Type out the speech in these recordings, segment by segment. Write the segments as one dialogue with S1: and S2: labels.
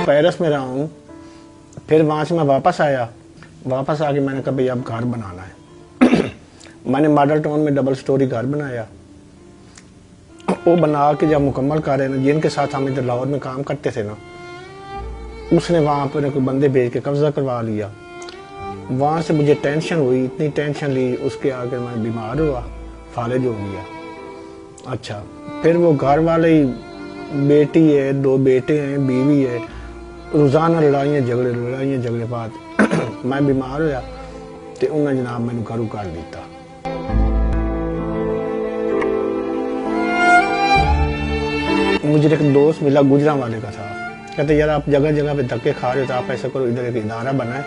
S1: Paris में रहा हूँ। फिर वहाँ से मैं वापस आया। वापस आके मैंने कहा भाई अब घर बनाना है। मैंने मॉडल टाउन में डबल स्टोरी घर बनाया। वो बना के जब मुकम्मल कर रहे ना, जिनके साथ हम इधर लाहौर में काम करते थे ना, उसने वहाँ पर कोई बंदे भेज के कब्जा करवा लिया। वहाँ से मुझे टेंशन हुई, इतनी टेंशन ली, उसके आगे मैं बीमार हुआ, फालिज हो गया। अच्छा, फिर वो घर वाले ही, बेटी है, 2 बेटे हैं, बीवी है, रोज़ाना लड़ाइयाँ झगड़े बाद मैं बीमार होया तो उन्हें जनाब मैंने घरों कर दिता। मुझे एक दोस्त मिला गुजरांवाले का था, कहते यार आप जगह जगह पे धक्के खा रहे हो तो आप ऐसा करो, इधर एक इदारा बनाए,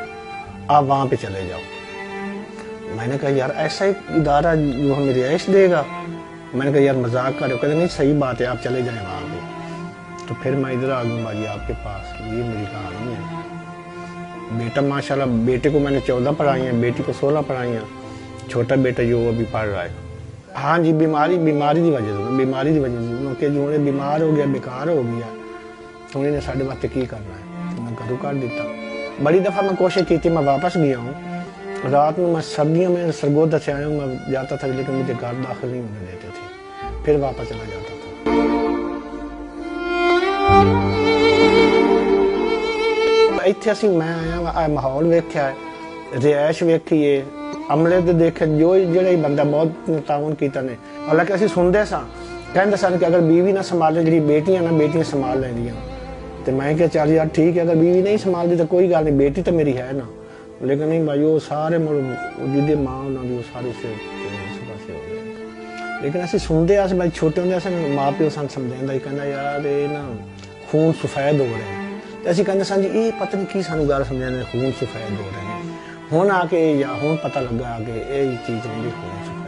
S1: आप वहाँ पे चले जाओ। मैंने कहा यार ऐसा एक इदारा जो हमें रिहाइश देगा? मैंने कहा यार मजाक कर रहे हो? कहते नहीं सही बात है, आप चले जाएं वहाँ पे। तो फिर मैं इधर आ गया भाई आपके पास। ये मेरी कहानी है। बेटा माशाल्लाह, बेटे को मैंने 14 पढ़ाई हैं, बेटी को 16 पढ़ाई हैं, छोटा बेटा जो अभी पढ़ रहा है। हाँ जी, बीमारी की वजह से उनके जो बीमार हो गया, बेकार हो गया, तो उन्होंने साढ़े वास्ते की करना है, तो मैं घरों कर दिता। बड़ी दफ़ा मैं कोशिश की थी, मैं वापस गया हूँ। रात में मैं सर्दियों में सरगोदा से आया हूँ, मैं जाता था लेकिन मुझे घर दाखिल नहीं होने देते थे, फिर वापस चला जाता था। ਇੱਥੇ ਅਸੀਂ ਮੈਂ ਆਇਆ ਮਾਹੌਲ ਵੇਖਿਆ, ਰਿਹਾਇਸ਼ ਵੇਖੀ ਏ, ਅਮਲੇ ਦੇ ਦੇਖੇ, ਜੋ ਜਿਹੜਾ ਬੰਦਾ ਬਹੁਤ ਤਾਉਨ ਕੀਤਾ ਨੇ। ਹਾਲਾਂਕਿ ਅਸੀਂ ਸੁਣਦੇ ਸਾਂ, ਕਹਿੰਦੇ ਸਨ ਕਿ ਅਗਰ बीवी ना संभाले, ਜਿਹੜੀ बेटियां ना बेटियां संभाल ਲੈਂਦੀਆਂ। ਤੇ मैं क्या चल यार ठीक है, अगर बीवी नहीं संभालती तो कोई गल नहीं, बेटी तो मेरी है ना। लेकिन नहीं भाई, वो सारे जिहदी मां उन्होंने वो सारे से पासे हो गए। लेकिन ਅਸੀਂ ਸੁਣਦੇ ਆ, भाई छोटे ਹੁੰਦੇ ਅਸੀਂ माँ प्यो सन समझांदा ही, कहना यार ये ना खून सफेद हो रहे हैं। ਅਸੀਂ ਕਹਿੰਦੇ ਸਾਂ ਜੀ ਇਹ ਪਤਾ ਨਹੀਂ ਕੀ ਸਾਨੂੰ ਗੱਲ ਸਮਝਾਉਂਦੇ, ਖੂਨ ਸਫੈਦ ਹੋ ਰਹੇ ਨੇ। ਹੁਣ ਆ ਕੇ ਜਾਂ ਹੁਣ ਪਤਾ ਲੱਗਾ ਕਿ ਇਹ ਚੀਜ਼ ਨਹੀਂ, ਖੂਨ